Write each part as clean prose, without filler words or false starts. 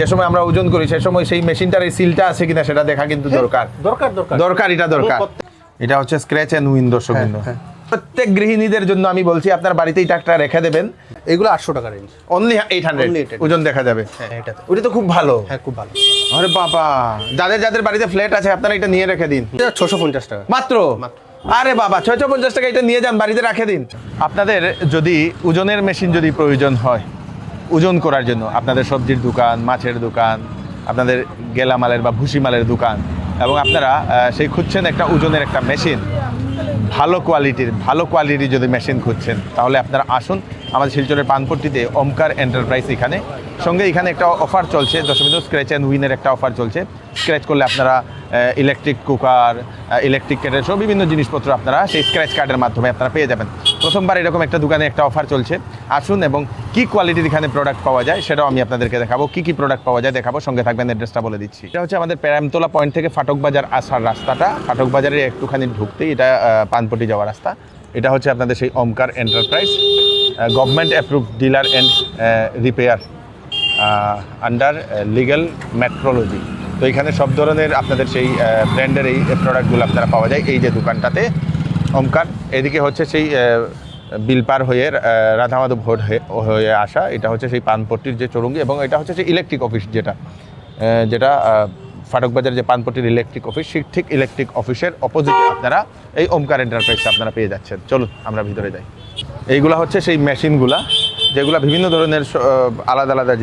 যে সময় আমরা ওজন করি সেই সময় সেই মেশিনটার এই সিলটা আছে কিনা সেটা দেখা কিন্তু দরকার। এটা দরকার। এটা হচ্ছে স্ক্র্যাচ এন্ড উইন দর্শক বিন্দু। প্রত্যেক গৃহিণীদের জন্য আমি বলছি আপনার বাড়িতেই টাকটা রেখে দেবেন। এগুলো 800 টাকা রেঞ্জ, অনলি 800 ওজন দেখা যাবে। হ্যাঁ এটাতে ওটা তো খুব ভালো। হ্যাঁ খুব ভালো। আরে বাবা, যাদের বাড়িতে ফ্ল্যাট আছে আপনারা এটা নিয়ে রেখে দিন। এটা 650 টাকা মাত্র। আরে বাবা 650 টাকা এটা নিয়ে যান, বাড়িতে রেখে দিন। আপনাদের যদি ওজনের মেশিন যদি প্রয়োজন হয় ওজন করার জন্য, আপনাদের সবজির দোকান, মাছের দোকান, আপনাদের গেলামালের বা ভুসিমালের দোকান, এবং আপনারা সেই খুঁজছেন একটা ওজনের একটা মেশিন, ভালো কোয়ালিটির যদি মেশিন খুঁজছেন তাহলে আপনারা আসুন আমাদের শিলচরের পানপট্টিতে ওমকার এন্টারপ্রাইজ। এখানে একটা অফার চলছে, দশমিক স্ক্র্যাচ অ্যান্ড উইনের একটা অফার চলছে। স্ক্র্যাচ করলে আপনারা ইলেকট্রিক কুকার, ইলেকট্রিক কেটেল সব বিভিন্ন জিনিসপত্র আপনারা সেই স্ক্র্যাচ কার্ডের মাধ্যমে আপনারা পেয়ে যাবেন। প্রথমবার এরকম একটা দোকানে একটা অফার চলছে। আসুন এবং কি কোয়ালিটির এখানে প্রোডাক্ট পাওয়া যায় সেটাও আমি আপনাদেরকে দেখাবো। কি প্রোডাক্ট পাওয়া যায় দেখাবো, সঙ্গে থাকবেন। অ্যাড্রেসটা বলে দিচ্ছি। এটা হচ্ছে আমাদের প্যারামতলা পয়েন্ট থেকে ফাটক বাজার আসার রাস্তাটা। ফাটক বাজারের একটুখানি ঢুকতেই এটা পানপট্টি যাওয়ার রাস্তা। এটা হচ্ছে আপনাদের সেই Omkar enterprise, government approved dealer and repair under legal metrology. তো এখানে সব ধরনের আপনাদের সেই ব্র্যান্ডের এই প্রোডাক্টগুলো আপনারা পাওয়া যায় এই যে দোকানটাতে ওমকার। এদিকে হচ্ছে সেই বিলপার হয়ে রাধামাধব হয়ে আসা, এটা হচ্ছে সেই পানপট্টির যে চৌরঙ্গি, এবং এটা হচ্ছে সেই ইলেকট্রিক অফিস যেটা ফাটক বাজার যে পানপট্টির ইলেকট্রিক অফিস, ঠিক ইলেকট্রিক অফিসের অপোজিটে আপনারা এই ওমকার এন্টারপ্রাইজটা আপনারা পেয়ে যাচ্ছেন। চলুন আমরা ভিতরে যাই। এইগুলা হচ্ছে সেই মেশিনগুলা যেগুলো বিভিন্ন ধরনের আলাদা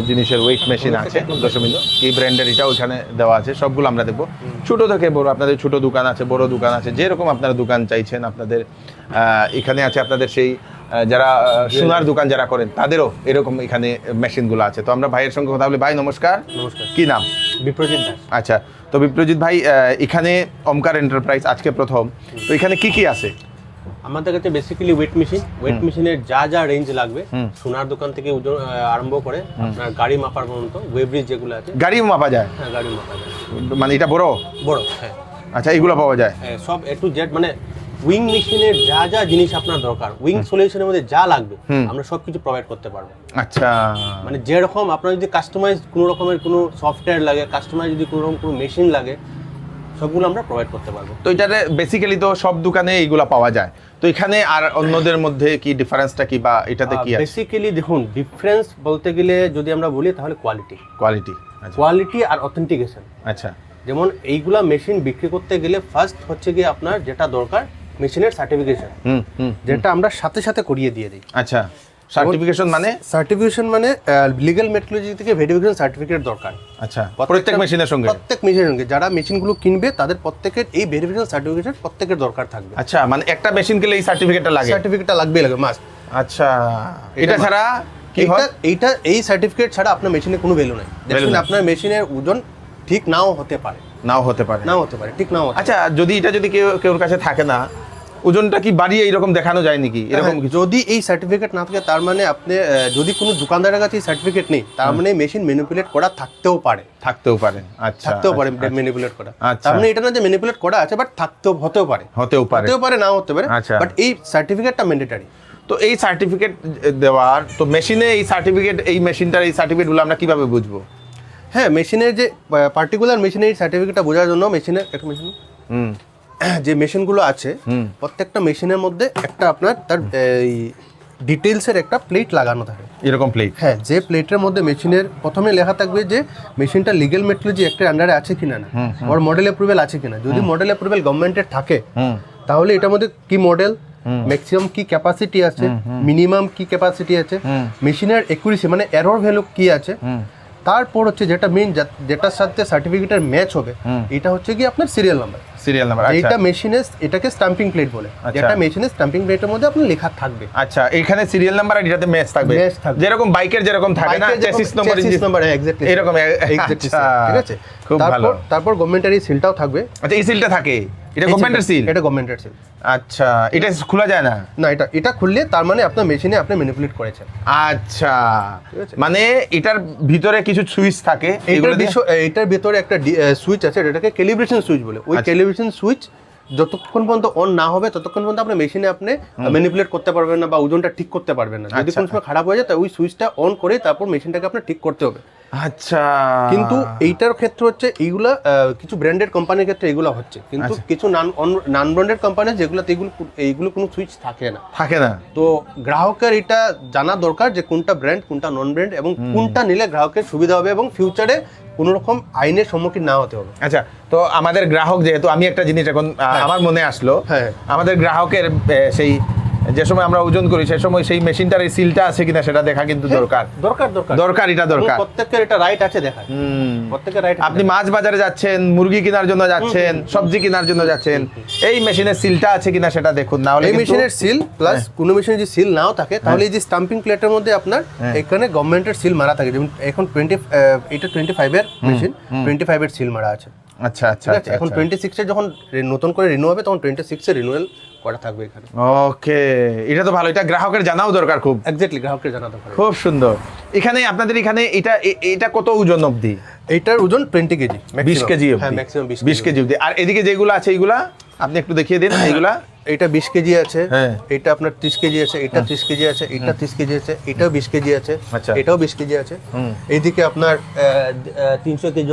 জিনিসের ওয়েট মেশিন আছে। দশমিক কি ব্র্যান্ডের এটাও ওইখানে দেওয়া আছে, সবগুলো আমরা দেখবো। ছোটো থেকে বড়, আপনাদের ছোটো দোকান আছে, বড় দোকান আছে, যেরকম আপনারা দোকান চাইছেন আপনাদের এখানে আছে। আপনাদের সেই যারা সোনার দোকান যারা করেন তাদেরও এরকম এখানে মেশিনগুলো আছে। তো আমরা ভাইয়ের সঙ্গে কথা বলি। ভাই নমস্কার। নমস্কার। কি নাম? বিপ্রজিৎ দাস। আচ্ছা, তো বিপ্রজিৎ ভাই এখানে ওমকার এন্টারপ্রাইজ আজকে প্রথম, তো এখানে কি আছে? আমাদের কাছে বেসিক্যালি ওয়েট মেশিনের যা রেঞ্জ লাগবে, সোনার দোকান থেকে আরম্ভ করে আপনার গাড়ি মাপার পর্যন্ত, ওয়েব্রিজ যেগুলো আছে। গাড়িও মাপা যায়? হ্যাঁ গাড়ি মাপা যায়। মানে এটা বড়? হ্যাঁ। আচ্ছা, এগুলো পাওয়া যায়? হ্যাঁ, সব A to Z। মানে উইং মেশিনের যা জিনিস আপনার দরকার, উইং সলিউশনের মধ্যে যা লাগবে আমরা সবকিছু প্রোভাইড করতে পারবো। আচ্ছা, মানে যেরকম আপনার যদি কাস্টমাইজ কোনো রকমের কোনো সফটওয়্যার লাগে, কাস্টমাইজ যদি কোনো রকম কোনো মেশিন লাগে, সবগুলো আমরা প্রোভাইড করতে পারবো। তো এটাতে বেসিক্যালি তো সব দোকানে এইগুলা পাওয়া যায়, তো এখানে আর অন্যদের মধ্যে কি ডিফারেন্সটা কি, বা এটাতে কি আছে? বেসিক্যালি দেখুন, ডিফারেন্স বলতে গেলে যদি আমরা বলি তাহলে কোয়ালিটি আর অথেন্টিকেশন। আচ্ছা, যেমন এইগুলা মেশিন বিক্রি করতে গেলে ফার্স্ট হচ্ছে গিয়ে আপনার যেটা দরকার মেশিনের সার্টিফিকেশন, যেটা আমরা সাথে সাথে করিয়ে দিয়ে দিই। আচ্ছা, সার্টিফিকেশন মানে লিগ্যাল মেট্রোলজি থেকে ভেরিফিকেশন সার্টিফিকেট দরকার। আচ্ছা, প্রত্যেক মেশিনের সঙ্গে যারা মেশিনগুলো কিনবে তাদের প্রত্যেকের এই ভেরিফিকেশন সার্টিফিকেট প্রত্যেকের দরকার থাকবে। আচ্ছা, মানে একটা মেশিন কিনলে এই সার্টিফিকেটটা লাগবে মাস্ট। আচ্ছা, এটা ছাড়া কি হয়? এই সার্টিফিকেট ছাড়া আপনার মেশিনে কোনো ভ্যালু নাই। দেখুন, আপনার মেশিনের ওজন ঠিক নাও হতে পারে, ঠিক নাও। আচ্ছা, যদি কেউ কাছে থাকে না, ওজনটা কি বাড়িয়ে এইরকম দেখানো যায় নাকি? এরকম যদি এই সার্টিফিকেট না থাকে, তার মানে আপনি যদি কোনো দোকানদারের কাছে এই সার্টিফিকেট নেই, তার মানে মেশিন ম্যানিপুলেট করা থাকতেও পারে। আচ্ছা, ম্যানিপুলেট করা। তার মানে এটা না যে ম্যানিপুলেট করা আছে, বাট হতেও পারে নাও হতে পারে। বাট এই সার্টিফিকেটটা ম্যান্ডেটরি। তো এই সার্টিফিকেট দেওয়ার, তো মেশিনে এই সার্টিফিকেটগুলো আমরা কিভাবে বুঝবো? হ্যাঁ, মেশিনের যে পার্টিকুলার মেশিনের সার্টিফিকেটটা বোঝার জন্য যে মেশিনগুলো আছে, প্রত্যেকটা মেশিনের মধ্যে একটা আপনার তার ডিটেলসের একটা প্লেট লাগানো থাকে। এরকম প্লেট? হ্যাঁ, যে প্লেটের মধ্যে মেশিনের প্রথমে লেখা থাকবে যে মেশিনটা লিগ্যাল মেট্রোলজি অ্যাক্টের আন্ডারে আছে কিনা, ওর মডেল অ্যাপ্রুভেল আছে কিনা। যদি মডেল অ্যাপ্রুভেল গভর্নমেন্টের থাকে, তাহলে এটার মধ্যে কি মডেল, ম্যাক্সিমাম কি ক্যাপাসিটি আছে, মিনিমাম কি ক্যাপাসিটি আছে, মেশিনের অ্যাকুরেসি মানে এরর ভ্যালু কি আছে, তারপর হচ্ছে যেটা মেইন, যেটার সাথে সার্টিফিকেটের ম্যাচ হবে, এটা হচ্ছে কি আপনার সিরিয়াল নাম্বার। এটা মেশিনের, এটাকে স্ট্যাম্পিং প্লেট বলে, যেটা মেশিনের স্ট্যাম্পিং প্লেটের মধ্যে আপনার লেখা থাকবে। আচ্ছা, এখানে সিরিয়াল নাম্বার আর এটাতে ম্যাচ থাকবে, যেরকম বাইকের যেরকম থাকে না, চেসিস নম্বর, ইঞ্জিন নম্বর, এক্স্যাক্টলি এরকম। ঠিক আছে, খুব ভালো। তারপর গভর্নমেন্টের এই সিলটাও থাকবে। আচ্ছা, এই সিলটা থাকে? এটা গভর্নমেন্টের সিল? এটা গভর্নমেন্টের সিল। আচ্ছা, এটা খোলা যায় না? না, এটা খুললে তার মানে আপনার মেশিনে আপনি ম্যানিপুলেট করেছেন। আচ্ছা, মানে এটার ভিতরে কিছু সুইচ থাকে, এটার ভিতরে একটা সুইচ আছে, এটাকে ক্যালিব্রেশন সুইচ বলে। ওই ক্যালিব্রেশন সুইচ যতক্ষণ পর্যন্ত অন না হবে ততক্ষণ পর্যন্ত আপনার মেশিনে আপনি ম্যানিপুলেট করতে পারবেন না বা ওজনটা ঠিক করতে পারবেন না। যদি কোনো সময় খারাপ হয়ে যায়, তাই ওই সুইচটা অন করে তারপর মেশিনটাকে আপনার ঠিক করতে হবে। আচ্ছা, কিন্তু এইটার ক্ষেত্রে হচ্ছে এইগুলা কিছু ব্র্যান্ডেড কোম্পানির ক্ষেত্রে এগুলো হচ্ছে, কিন্তু কিছু নন ব্র্যান্ডেড কোম্পানি যেগুলোতে এইগুলো কোনো সুইচ থাকে না। তো গ্রাহকের এটা জানা দরকার যে কোনটা ব্র্যান্ড, কোনটা নন ব্র্যান্ড, এবং কোনটা নিলে গ্রাহকের সুবিধা হবে এবং ফিউচারে কোনো রকম আইনের সম্মুখীন না হতে হবে। আচ্ছা, তো আমাদের গ্রাহক, যেহেতু আমি একটা জিনিস এখন আমার মনে আসলো, হ্যাঁ, আমাদের গ্রাহকের সেই যে সময় আমরা ওজন করি সেই সময় সেই মেশিনটার এই সিলটা আছে কিনা সেটা দেখা কিন্তু দরকার। এটা দরকার, প্রত্যেকের এটা রাইট আছে দেখা, প্রত্যেকের রাইট। আপনি মাছ বাজারে যাচ্ছেন, মুরগি কেনার জন্য যাচ্ছেন, সবজি কেনার জন্য যাচ্ছেন, এই মেশিনের সিলটা আছে কিনা সেটা দেখুন, না হলে এই মেশিনের সিল প্লাস কোনো মেশিনে যদি সিল নাও থাকে তাহলে এই যে স্টাম্পিং প্লেটের মধ্যে আপনার এখানে গভর্নমেন্টের সিল মারা থাকে। যেমন এখন এটা 25 এর মেশিন, 25 এর সিল মারা আছে। আচ্ছা আচ্ছা, এখন 26 এর যখন নতুন করে রিনিউ হবে তখন 26 এর রিনিউয়াল করা থাকবে এখানে। ওকে, এটা তো ভালো, এটা গ্রাহকের জানাও দরকার খুব। এক্স্যাক্টলি, গ্রাহকের জানা দরকার। খুব সুন্দর। এখানে আপনাদের এখানে এটা কত ওজন অবধি? এইটার ওজন 20 কেজি, 20 কেজি অবধি? হ্যাঁ, ম্যাক্সিমাম 20 কেজি অবধি। আর এদিকে যেগুলো আছে এইগুলা আপনি একটু দেখিয়ে দিন। এইগুলা এটা 20 কেজি আছে, হ্যাঁ, এটা আপনার 30 কেজি আছে, এটা 30 কেজি আছে, এটা 30 কেজি আছে, এটাও 20 কেজি আছে, আচ্ছা, এটাও 20 কেজি আছে। এইদিকে আপনার 300 কেজি,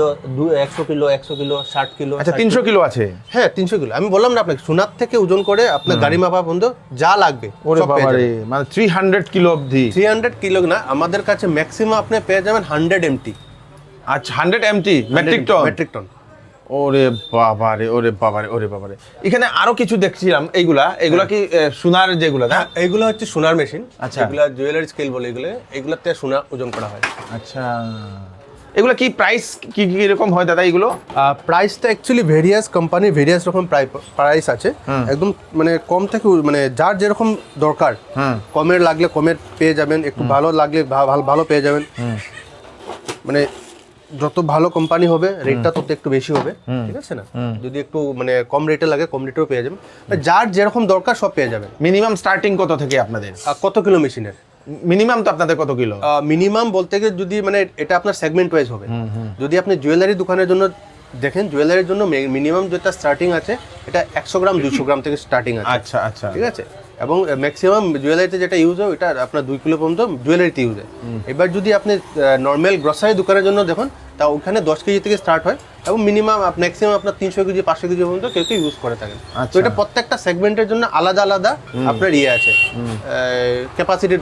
100 কিলো, 100 কিলো, 60 কিলো। আচ্ছা, 300 কিলো আছে? হ্যাঁ, 300 কিলো। আমি বললাম না আপনাকে, সোনার থেকে ওজন করে আপনার গাড়ি মাপা পর্যন্ত যা লাগবে ওরে বাবা রে, মানে 300 কিলো অবধি? 300 কিলো না, আমাদের কাছে ম্যাক্সিমাম আপনি পেয়ে যাবেন 100 এমটি। আচ্ছা, 100 এমটি মেট্রিক টন? ওরে বাবা রে, ওরে বাবা রে, ওরে বাবা রে। এখানে আরো কিছু দেখছিলাম, এগুলা কি সোনার যেগুলা? না, এইগুলো হচ্ছে সোনার মেশিন। আচ্ছা, এগুলা জুয়েলারি স্কেল বলে, এগুলাতে সোনা ওজন করা হয়। আচ্ছা, এগুলা কি প্রাইস কি রকম হয় দাদা এগুলো? প্রাইসটা অ্যাকচুয়ালি ভেরিয়াস কোম্পানি ভেরিয়াস রকম প্রাইস আছে। একদম মানে কম থেকে মানে যার যেরকম দরকার, কমের লাগলে কমের পেয়ে যাবেন, একটু ভালো লাগলে ভালো পেয়ে যাবেন। মানে যত ভালো কোম্পানি হবে রেটটা তত একটু বেশি হবে, ঠিক আছে না? যদি একটু মানে কম রেটে লাগে কম রেটেও পেয়ে যাবেন, যার যেরকম দরকার সব পেয়ে যাবেন। মিনিমাম স্টার্টিং কত থেকে আপনাদের? কত কিলো মেশিনের মিনিমাম তো আপনাদের কত কিলো? মিনিমাম বলতে গেলে যদি মানে এটা আপনার সেগমেন্ট ওয়াইজ হবে। যদি আপনি জুয়েলারি দোকানের জন্য দেখেন, জুয়েলারির জন্য মিনিমাম যেটা স্টার্টিং আছে এটা 100 গ্রাম 200 গ্রাম থেকে স্টার্টিং আছে। আচ্ছা আচ্ছা, ঠিক আছে। এবং ম্যাক্সিমাম জুয়েলারিতে যেটা ইউজ হয় ওটা আপনার 2 কিলো পর্যন্ত জুয়েলারিতে ইউজ হয়। এবার যদি আপনি নর্মাল গ্রসারি দোকানের জন্য দেখুন, তা ওখানে 10 কেজি থেকে স্টার্ট হয় এবং মিনিমাম ম্যাক্সিমাম আপনার 300 কেজি 500 কেজি পর্যন্ত কেউ ইউজ করে থাকেন। তো এটা প্রত্যেকটা সেগমেন্টের জন্য আলাদা আলাদা আপনার আছে ক্যাপাসিটি।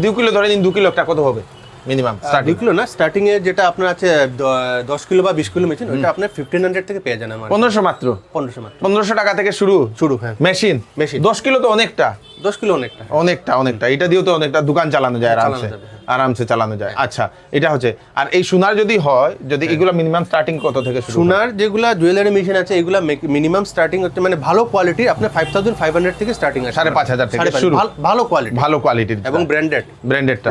2 কিলো ধরে নিন, 2 কিলো একটা কত হবে মিনিমাম? 2 কিলো না, স্টার্টিং এ যেটা আপনার আছে 10 কিলো বা 20 কিলো মেশিন, ওটা আপনার 1500 থেকে পেয়ে যান। আমার 1500 মাত্র? 1500 টাকা থেকে শুরু। হ্যাঁ, মেশিন 10 কিলো তো অনেকটা। 10 কিলো অনেকটা। এটা দিয়েও তো অনেকটা দোকান চালানো যায়, আরামসে চালানো যায়। আচ্ছা, এটা হচ্ছে। আর এই সোনার যদি হয়, যদি এগুলো মিনিমাম স্টার্টিং কত থেকে শুরু? সোনার যেগুলা জুয়েলারি মেশিন আছে এগুলা মিনিমাম স্টার্টিং হচ্ছে মানে ভালো কোয়ালিটি আপনার 5500 থেকে স্টার্টিং আছে। 5500 থেকে শুরু, ভালো কোয়ালিটির এবং ব্র্যান্ডেডটা।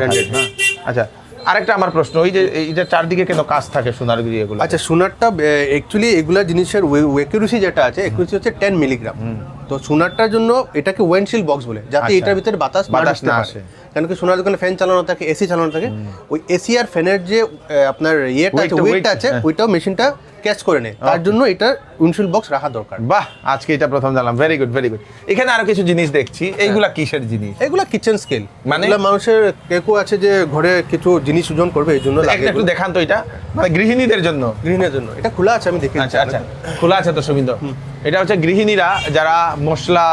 আচ্ছা, আরেকটা আমার প্রশ্ন, ওই যে এইটা চারদিকে কেন কাজ থাকে সোনার এগুলো? আচ্ছা, সোনারটা অ্যাকচুয়ালি এগুলা জিনিসের অ্যাকুরেসি যেটা আছে, অ্যাকুরেসি হচ্ছে 10 মিলিগ্রাম। তো সোনারটার জন্য এটাকে ওয়েন্ডশিল্ড বক্স বলে, যাতে এটার ভিতরে বাতাস না আসে। কারণ কি সোনার দোকানে ফ্যান চালানো থাকে, এসি চালানো থাকে, ওই এসি আর ফ্যানের যে আপনার ওয়েটটা আছে ওইটাও মেশিনটা ক্যাচ করে নেয়। তার জন্য এটা উইন্ডশিল্ড বক্স রাখা দরকার। বাহ, আজকে এটা প্রথম জানলাম। Very good. এখানে আরো কিছু জিনিস দেখছি, এইগুলা কিসের জিনিস? এগুলা কিচেন স্কেল। মানে মানুষের কেউ আছে যে ঘরে কিছু জিনিস ওজন করবে, এই জন্য লাগে। একটু দেখান তো, এটা মানে গৃহিণীদের জন্য। এটা খোলা আছে, আমি দেখি। আচ্ছা, খোলা আছে তো সুবিধা। এটা হচ্ছে গৃহিণীরা যারা মশলা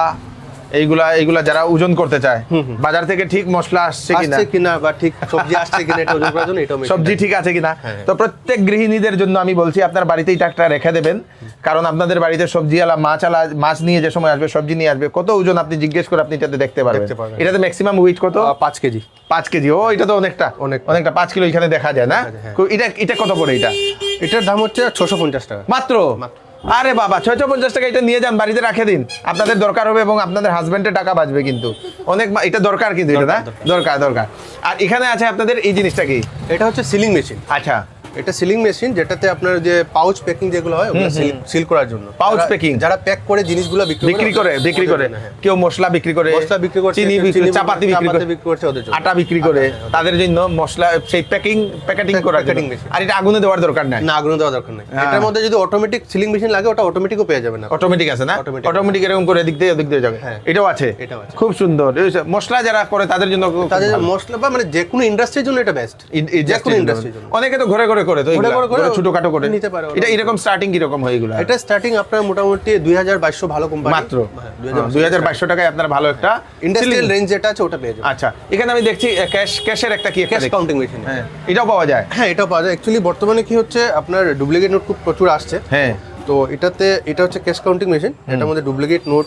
এইগুলা যারা ওজন করতে চায়, বাজার থেকে ঠিক মশলা আসছে কিনা বা ঠিক সবজি আসছে কিনা এটা ওজন করার জন্য, এটা সবজি ঠিক আছে কিনা। তো প্রত্যেক গৃহিণীদের জন্য আমি বলছি আপনার বাড়িতে এটা একটা রেখে দেবেন, কারণ আপনাদের বাড়িতে সবজিওয়ালা মাছ নিয়ে যে সময় আসবে, সবজি নিয়ে আসবে, কত ওজন আপনি জিজ্ঞেস করে আপনি এটাতে দেখতে পারবেন। এটাতে ম্যাক্সিমাম ওয়েট কত? 5 কেজি। 5 কেজি। ও, এটা তো অনেকটা 5 কিলো এখানে দেখা যায় না? এটা কত করে? এটার দাম হচ্ছে 650 টাকা মাত্র। আরে বাবা, 650 টাকা, এটা নিয়ে যান, বাড়িতে রাখে দিন, আপনাদের দরকার হবে এবং আপনাদের হাজবেন্ডের টাকা বাঁচবে। কিন্তু অনেক এটা দরকার, কিন্তু এটা না দরকার। আর এখানে আছে আপনাদের এই জিনিসটা কি? এটা হচ্ছে সিলিং মেশিন। আচ্ছা, এটা সিলিং মেশিন, যেটাতে আপনার যে পাউচ প্যাকিং যেগুলো হয় ওগুলো সিল করার জন্য। পাউচ যারা- প্যাকিং যারা প্যাক করে জিনিসগুলো বিক্রি করে হ্যাঁ। কেউ মশলা বিক্রি করে, মশলা বিক্রি করছে, চিনি বিক্রি করে, চাপাতি বিক্রি করে, করছে ওদের জন্য। আটা বিক্রি করে, তাদের জন্য মশলা সেই প্যাকেটিং করার জন্য। Packeting machine। আর এটা আগুনে দেওয়ার দরকার নাই, না, আগুন দেওয়া দরকার নেই। এটার মধ্যে যদি অটোমেটিক সিলিং মেশিন লাগে ওটা অটোমেটিকও পেয়ে যাবেন আপনি। অটোমেটিক আছে না? Automatic। অটোমেটিক এরকম করে এদিক দিয়ে ওদিক দিয়ে যাবে। হ্যাঁ। এটাও আছে, এটাও আছে। খুব সুন্দর। এই যে মশলা যারা করে তাদের জন্য খুব তাদের ভালো। মশলা বা মানে যে কোনো ইন্ডাস্ট্রির জন্য এটা বেস্ট। এই যে just কোনো এই ইন্ডাস্ট্রির জন্য। জন্য। অনেকে তো ঘরে ঘরে করে তো ঘরে এগুলা, করে ঘরে ছোটখাটো করে নিতে পারে ওরা। এটা এরকম স্টার্টিং কিরকম হয় এগুলা? এটা স্টার্টিং আপনার মোটামুটি 2200 ভালো কোম্পানি মাত্র 2200 টাকায় আপনার ভালো একটা ইন্ডাস্ট্রিয়াল রেঞ্জ যেটা আছে ওটা পেয়ে যাবেন। আচ্ছা, এখানে আমি দেখছি ক্যাশের একটা কি একটা ক্যাশ দেখছি। Counting machine. হ্যাঁ, এটাও পাওয়া যায়। হ্যাঁ, এটাও পাওয়া যায়। অ্যাকচুয়ালি বর্তমানে কি হচ্ছে আপনার ডুপ্লিকেট নোট খুব প্রচুর আসছে। হ্যাঁ, তো এটা হচ্ছে ক্যাশ কাউন্টিং মেশিন, এটার মধ্যে ডুপ্লিকেট নোট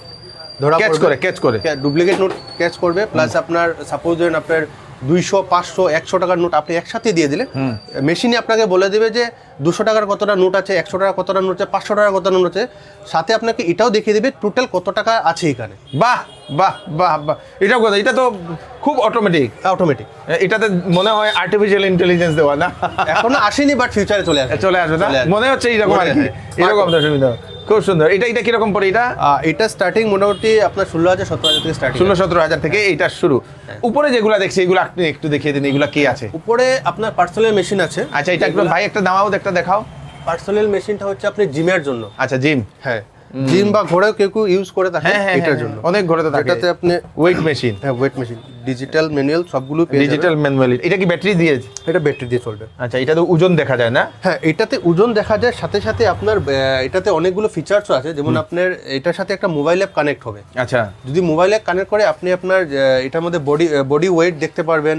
ধরা ক্যাচ করে ডুপ্লিকেট নোট ক্যাচ করবে, প্লাস আপনার সাপোজ ধরেন আপনার 200, 500, 100 টাকার নোট আপনি একসাথে দিয়ে দিলে মেশিনই আপনাকে বলে দেবে যে 200 টাকার কতটা নোট আছে, 100 টাকার কতটা নোট আছে, 500 টাকার কতটা নোট আছে, সাথে আপনাকে এটাও দেখিয়ে দেবে টোটাল কত টাকা আছে এখানে। বাহ বাহ বাহ বাহ, এটাও কথা, এটা তো খুব অটোমেটিক। অটোমেটিক। এটাতে মনে হয় আর্টিফিশিয়াল ইন্টেলিজেন্স দেওয়া না? এখনো আসেনি, বাট ফিউচারে চলে আসবে। চলে আসবে না? চলে আসবে। মনে হচ্ছে এইরকম আর কি, হ্যাঁ। এরকম তো সুবিধা। খুব সুন্দর। এটা কিরকম পড়ে? এটা স্টার্টিং মোটামুটি আপনার 16,000 17,000 থেকে স্টার্টিং। 16-17 থেকে এইটা শুরু। উপরে যেগুলা দেখছি এগুলো আপনি একটু দেখিয়ে দিন, এগুলা কি আছে? উপরে আপনার পার্সোনাল মেশিন আছে। আচ্ছা, এটা একটু ভাই একটা নামাও, একটা দেখাও। পার্সোনাল মেশিনটা হচ্ছে আপনি জিমের জন্য। আচ্ছা, জিম। হ্যাঁ, জিম বা ঘোড়াও কেউ ইউজ করে থাকে হ্যাঁ, এটার জন্য। অনেক ঘরে তো থাকে। এটাতে আপনি ওয়েট মেশিন, হ্যাঁ ওয়েট মেশিন, ডিজিটাল ম্যানুয়াল সবগুলো পেয়ে যাবেন। Digital manual. এটা কি ব্যাটারি দিয়ে? এটা ব্যাটারি দিয়ে চলবে। আচ্ছা, এটা তো ওজন দেখা যায় না? হ্যাঁ, এটাতে ওজন দেখা যায়, সাথে সাথে আপনার এটাতে অনেকগুলো ফিচারসও আছে, যেমন আপনার এটার সাথে একটা মোবাইল অ্যাপ কানেক্ট হবে। আচ্ছা, যদি মোবাইল অ্যাপ কানেক্ট করে আপনি আপনার এটার মধ্যে বডি ওয়েট দেখতে পারবেন,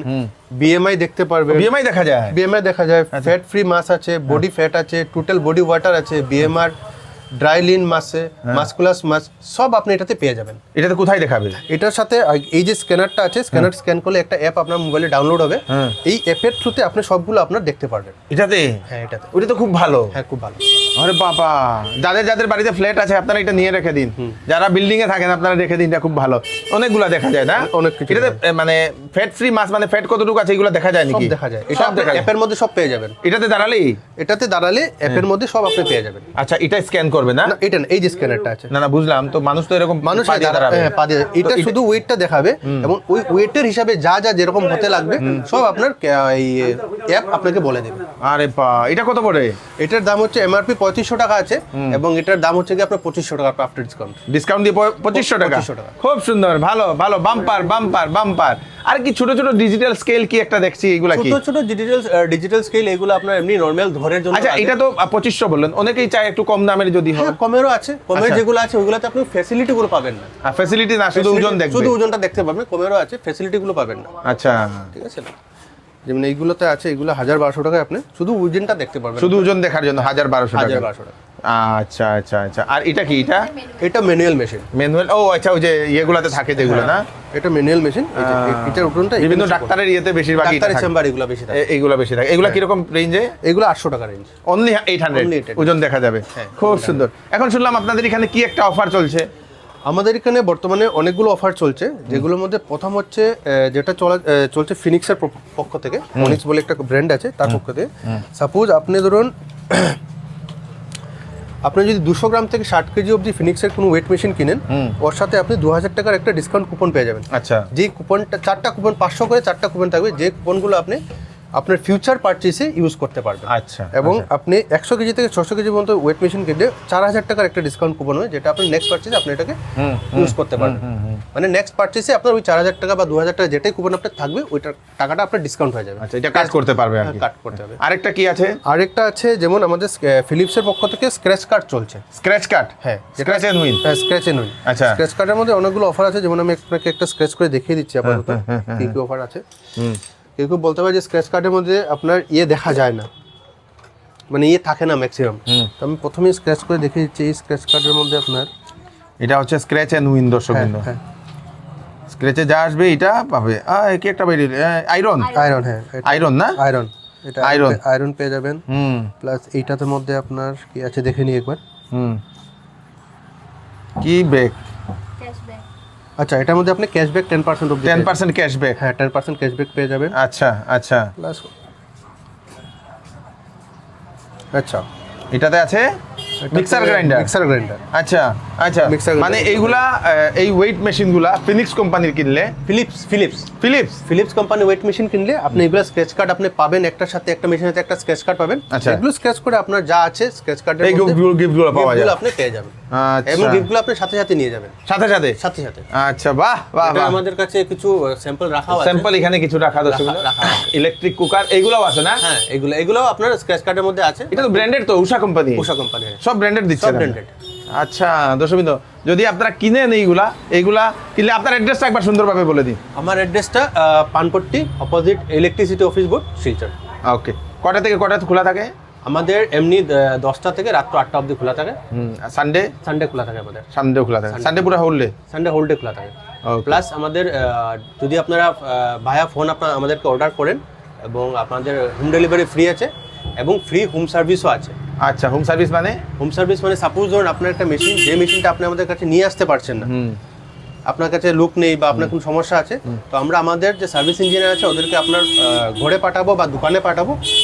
বিএমআই দেখতে পারবেন। বিএমআই দেখা যায়? বিএমআই দেখা যায়, ফ্যাট ফ্রি মাস আছে, বডি ফ্যাট আছে, টোটাল বডি ওয়াটার আছে, বিএমআর, ড্রাই লিন মাসে, মাসকুলাস মাস, সব আপনি এটাতে পেয়ে যাবেন। এটাতে কোথায় দেখাবে? এটার সাথে এই যে স্ক্যানারটা আছে, স্ক্যানার স্ক্যান করলে একটা অ্যাপ আপনার মোবাইলে ডাউনলোড হবে। এই অ্যাপের থ্রুতে আপনি সবগুলো আপনার দেখতে পারবেন। এটাতে? হ্যাঁ, এটাতে। ওটা তো খুব ভালো। হ্যাঁ, খুব ভালো। আরে বাবা, যাদের বাড়িতে ফ্ল্যাট আছে আপনারা এটা নিয়ে রেখে দিন, যারা বিল্ডিং এ থাকেন আপনারা রেখে দিন, এটা খুব ভালো। অনেকগুলা দেখা যায় না? অনেক কিছু এটাতে মানে ফ্যাট ফ্রি মাছ, মানে ফ্যাট কতটুকু আছে এগুলো দেখা যায় সব নাকি? দেখা যায়, এটা সব দেখা যায়। অ্যাপের মধ্যে সব পেয়ে যাবেন। এটাতে দাঁড়ালেই? এটাতে দাঁড়ালে অ্যাপের মধ্যে সব আপনি পেয়ে যাবেন। আচ্ছা, এটা স্ক্যান করবে না? না, এটা না, এই যে স্ক্যানারটা আছে। না বুঝলাম, তো মানুষ তো এরকম মানুষ পা দিয়ে দাঁড়াবে। হ্যাঁ, পা দিয়ে। এটা শুধু ওয়েটটা দেখাবে এবং ওই ওয়েটের হিসাবে যা যা যেরকম হতে লাগবে সব আপনার এই অ্যাপ আপনাকে বলে দেবে। আরে এটা কত পড়ে? এটার দাম হচ্ছে এমআরপি 3500 টাকা আছে এবং এটার দাম হচ্ছে কি আপনার 2500 টাকা আফটার ডিসকাউন্ট। ডিসকাউন্ট দিয়ে 2500 টাকা। 2500 টাকা। খুব সুন্দর, ভালো ভালো, বাম্পার বাম্পার বাম্পার। আর কি ছোট ছোট ডিজিটাল স্কেল কি একটা দেখছি, এগুলা কি? ছোট ছোট ডিজিটাল স্কেল, এগুলো আপনার এমনি নরমাল ঘরের জন্য। আচ্ছা, এটা তো 2500 বললেন, অনেকেই চায় একটু কম দামের যদি হয়। হ্যাঁ, কমেরও আছে। কমের আচ্ছা। যেগুলো আছে ওগুলোতে আপনি ফ্যাসিলিটি গুলো পাবেন না। ফ্যাসিলিটি না, শুধু ওজন দেখবে? শুধু ওজনটা দেখতে পাবেন। কমেরও আছে, ফ্যাসিলিটি গুলো পাবেন না। আচ্ছা, ঠিক আছে না? যেমন এইগুলোতে আছে, এগুলো 1200 টাকায় আপনি শুধু ওজনটা দেখতে পারবেন। শুধু ওজন দেখার জন্য 1200 টাকা। 1200 টাকা। আচ্ছা আচ্ছা আচ্ছা। আর এটা কি? এটা ম্যানুয়াল মেশিন। ম্যানুয়াল? ও আচ্ছা, ওই যে ইয়েগুলাতে থাকে যেগুলো না? এটা ম্যানুয়াল মেশিন। এটার ওজনটা বিভিন্ন ডাক্তারের ইয়েতে বেশিরভাগই ডাক্তারের চেম্বার এগুলো বেশি থাকে। এইগুলা বেশি থাকে। এগুলা কিরকম রেঞ্জে? এগুলো 800 টাকা রেঞ্জ। অনলি 800 Only 800 ওজন দেখা যাবে। খুব সুন্দর। এখন শুনলাম আপনাদের এখানে কি একটা অফার চলছে? আমাদের এখানে বর্তমানে অনেকগুলো অফার চলছে, যেগুলোর মধ্যে প্রথম হচ্ছে যেটা চলছে ফিনিক্সের পক্ষ থেকে। ফিনিক্স বলে একটা ব্র্যান্ড আছে, তার পক্ষ থেকে। সাপোজ আপনি ধরুন আপনি যদি 200 গ্রাম থেকে 60 কেজি অবধি ফিনিক্সের কোনো ওয়েট মেশিন কিনেন, ওর সাথে আপনি 2000 টাকার একটা ডিসকাউন্ট কুপন পেয়ে যাবেন। আচ্ছা, যে কুপনটা 4টা কুপন, 500 করে 4টা কুপন থাকবে, যে কুপনগুলো আপনি আপনার ফিউচার পারচেসে ইউজ করতে পারবেন। আচ্ছা। এবং আপনি 100 কেজি থেকে 600 কেজি পর্যন্ত ওয়েট মেশিন কিনলে 4000 টাকার একটা ডিসকাউন্ট কুপন হয়, যেটা আপনি নেক্সট পারচেসে আপনি এটাকে ইউজ করতে পারবেন। মানে নেক্সট পারচেসে আপনার ওই 4000 টাকা বা 2000 টাকা যেটাই কুপন আপনার থাকবে, ওইটার টাকাটা আপনার ডিসকাউন্ট হয়ে যাবে। আচ্ছা, এটা কাজ করতে পারবে আর কি? কাট করতে হবে। আরেকটা কি আছে? আরেকটা আছে, যেমন আমাদের ফিলিপসের পক্ষ থেকে স্ক্র্যাচ কার্ড চলছে। Scratch card? হ্যাঁ, স্ক্র্যাচ এন্ড উইন। হ্যাঁ, স্ক্র্যাচ এন্ড উইন। আচ্ছা, স্ক্র্যাচ কার্ডের মধ্যে অনেকগুলো অফার আছে, যেমন আমি আপনাকে একটা স্ক্র্যাচ করে দেখিয়ে দিচ্ছি আপাতত কি কি অফার আছে। কেউ বলতে পারে যে স্ক্র্যাচ কার্ডের মধ্যে আপনার ইয়ে দেখা যায় না, মানে ইয়ে থাকে না ম্যাক্সিমাম। তো আমি প্রথমেই স্ক্র্যাচ করে দেখিয়ে দিচ্ছি। এই স্ক্র্যাচ কার্ডের মধ্যে আপনার এটা হচ্ছে স্ক্র্যাচ এন্ড উইন, দর্শক বিন্দু। হ্যাঁ, স্ক্র্যাচে যা আসবে এটা পাবে। কি একটা বেরিয়ে আয়রন? আয়রন, হ্যাঁ, আয়রন না? আয়রন। এটা আয়রন। আয়রন পেয়ে যাবেন। প্লাস এইটার মধ্যে আপনার কি আছে দেখে নিই একবার। কি ব্যাক? আচ্ছা, এটার মধ্যে আপনি ক্যাশব্যাক 10% অবধি 10% ক্যাশব্যাক? হ্যাঁ, 10% ক্যাশব্যাক পেয়ে যাবেন। আচ্ছা আচ্ছা। প্লাস আচ্ছা, এটাতে আছে মিক্সার গ্রাইন্ডার। মিক্সার গ্রাইন্ডার, আচ্ছা আচ্ছা, Mixer grinder। মানে এইগুলা এই ওয়েট মেশিনগুলা ফিনিক্স কোম্পানির কিনলে, ফিলিপস কোম্পানি ওয়েট মেশিন কিনলে আপনি এগুলো স্ক্র্যাচ কার্ড আপনি পাবেন, একটার সাথে একটা মেশিনের সাথে একটা স্ক্র্যাচ কার্ড পাবেন। আচ্ছা। এগুলো স্ক্র্যাচ করে আপনার যা আছে স্ক্র্যাচ কার্ডের এই গিফটগুলো পাওয়া যায়, আপনি পেয়ে যাবেন। আচ্ছা, এবং গিফটগুলো আপনি সাথে সাথে নিয়ে যাবেন, সাথে সাথে। আচ্ছা, বাহ বাহ এটা বাহ। আমাদের কাছে কিছু স্যাম্পল রাখা আছে। স্যাম্পল এখানে কিছু রাখা দর্শক, রাখা আছে। ইলেকট্রিক কুকার এইগুলোও আছে না? হ্যাঁ, এগুলো আপনার স্ক্র্যাচ কার্ডের মধ্যে আছে। এটা তো ব্র্যান্ডেড, তো উষা কোম্পানি, উষা কোম্পানি সব ব্র্যান্ডেড দিচ্ছে, সব ব্র্যান্ডেড। আচ্ছা দর্শকবৃন্দ, যদি আপনারা কিনেন এইগুলা কিনলে আপনার অ্যাড্রেসটা একবার সুন্দরভাবে বলে দিন। আমার অ্যাড্রেসটা Panpatti, opposite electricity office board, Silchar. Okay, কটা থেকে কটা খোলা থাকে? আমাদের এমনি 10টা থেকে রাত 8টা অবধি খোলা থাকে। সানডে খোলা থাকে আমাদের। সানডে খোলা থাকে, সানডে পুরো whole day? Sunday whole day খোলা থাকে। Okay. প্লাস আমাদের যদি আপনারা ভায়া ফোন আমাদেরকে অর্ডার করেন, এবং আপনাদের হোম ডেলিভারি ফ্রি আছে, এবং ফ্রি হোম সার্ভিসও আছে। আচ্ছা, হোম সার্ভিস মানে? হোম সার্ভিস মানে সাপোজ ধরুন আপনার একটা মেশিন, যে মেশিনটা আপনি আমাদের কাছে নিয়ে আসতে পারছেন না, আপনার কাছে লোক নেই বা আপনার কোনো সমস্যা আছে, তো আমরা আমাদের যে সার্ভিস ইঞ্জিনিয়ার আছে ওদেরকে আপনার ঘরে পাঠাবো বা দোকানে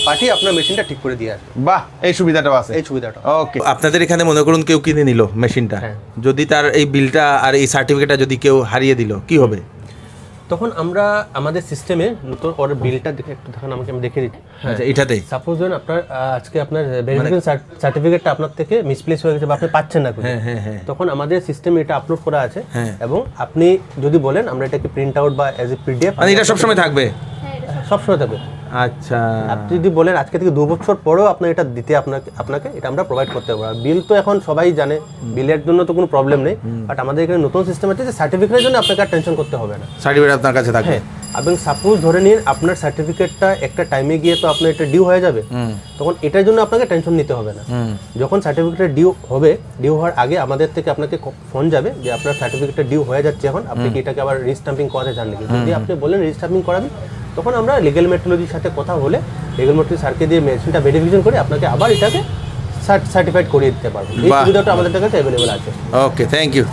পাঠিয়ে আপনার মেশিনটা ঠিক করে দিয়ে আসবে। বাহ, এই সুবিধাটাও আছে। এই সুবিধাটা। ওকে, আপনাদের এখানে মনে করুন কেউ কিনে নিল মেশিনটা, যদি তার এই বিলটা আর এই সার্টিফিকেটটা যদি কেউ হারিয়ে দিল, কি হবে? তখন আমরা আমাদের সিস্টেমে নতুন ওর বিলটা দেখে একটু দেখেন, আমাকে আমি দেখে দিচ্ছি। আচ্ছা, এটাতে সাপোজ ধরুন আপনার আজকে আপনার ভেরিফিকেশন সার্টিফিকেটটা আপনার থেকে মিসপ্লেস হয়ে গেছে বা আপনি পাচ্ছেন না, তখন আমাদের সিস্টেমে এটা আপলোড করা আছে, এবং আপনি যদি বলেন আমরা এটাকে প্রিন্ট আউট বা এজ এ পিডিএফ, মানে এটা সবসময় থাকবে? সবসময় থাকবে। আচ্ছা, আপনি যদি বলেন আজকে থেকে 2 বছর পরেও আপনার এটা দিতে আপনাকে এটা আমরা প্রোভাইড করতে পারবো। বিল তো এখন সবাই জানে, বিলের জন্য তো কোনো প্রবলেম নেই, বাট আমাদের এখানে নতুন সিস্টেম আছে যে সার্টিফিকেটের জন্য আপনাকে আর টেনশন করতে হবে না। সার্টিফিকেট আপনার কাছে থাকবে। হ্যাঁ, এবং সাপোজ ধরে নিন আপনার সার্টিফিকেটটা একটা টাইমে গিয়ে তো আপনার এটা ডিউ হয়ে যাবে, তখন এটার জন্য আপনাকে টেনশন নিতে হবে না। যখন সার্টিফিকেটটা ডিউ হওয়ার আগে আমাদের থেকে আপনাকে ফোন যাবে যে আপনার সার্টিফিকেটটা ডিউ হয়ে যাচ্ছে, এখন আপনি কি এটাকে আবার রিস্টাম্পিং করাতে চান নাকি? যদি আপনি বলেন রিস্টাম্পিং করাবেন, তখন আমরা লিগ্যাল মেট্রোলজির সাথে কথা বলে লিগ্যাল মেট্রোলজি স্যারকে দিয়ে মেশিনটা ভেরিফিকেশন করে আপনাকে আবার এটাকে সার্টিফাইড করিয়ে দিতে পারবো। এই সুবিধাটা আমাদের কাছে অ্যাভেলেবল আছে। ওকে, থ্যাংক ইউ।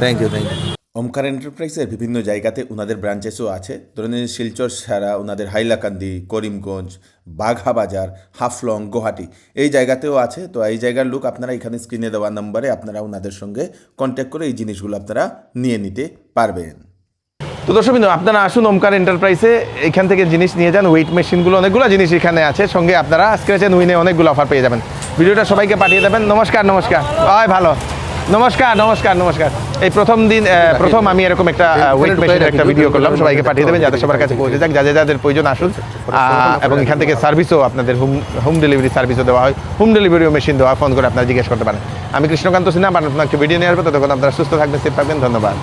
ওমকার এন্টারপ্রাইজের বিভিন্ন জায়গাতে ওনাদের ব্রাঞ্চেসও আছে। ধরে নিন শিলচর ছাড়া ওনাদের হাইলাকান্দি, করিমগঞ্জ, বাঘা বাজার, হাফলং, গুয়াহাটি এই জায়গাতেও আছে। তো এই জায়গার লোক আপনারা এখানে স্ক্রিনে দেওয়া নম্বরে আপনারা ওনাদের সঙ্গে কন্ট্যাক্ট করে এই জিনিসগুলো আপনারা নিয়ে নিতে পারবেন। তো দর্শকবৃন্দ, আপনারা আসুন ওমকার এন্টারপ্রাইজে, এখান থেকে জিনিস নিয়ে যান। ওয়েট মেশিনগুলো অনেকগুলো জিনিস এখানে আছে, সঙ্গে আপনারা স্ক্র্যাচ এন্ড উইনে অনেকগুলো অফার পেয়ে যাবেন। ভিডিওটা সবাইকে পাঠিয়ে দেবেন। নমস্কার। ভালো, নমস্কার। এই প্রথম আমি এরকম একটা ওয়েট মেশিনের একটা ভিডিও করলাম, সবাইকে পাঠিয়ে দেবেন যাতে সবার কাছে পৌঁছে যাক। যাদের প্রয়োজন আসুন, এবং এখান থেকে সার্ভিসও আপনাদের হোম ডেলিভারি সার্ভিসও দেওয়া হয়, হোম ডেলিভারিও মেশিন দেওয়া হয়। ফোন করে আপনারা জিজ্ঞেস করতে পারেন। আমি কৃষ্ণকান্ত সিনহা, আপনাকে ভিডিও নিয়ে আসবো। ততক্ষণ আপনারা সুস্থ থাকবেন, সেফ থাকবেন। ধন্যবাদ।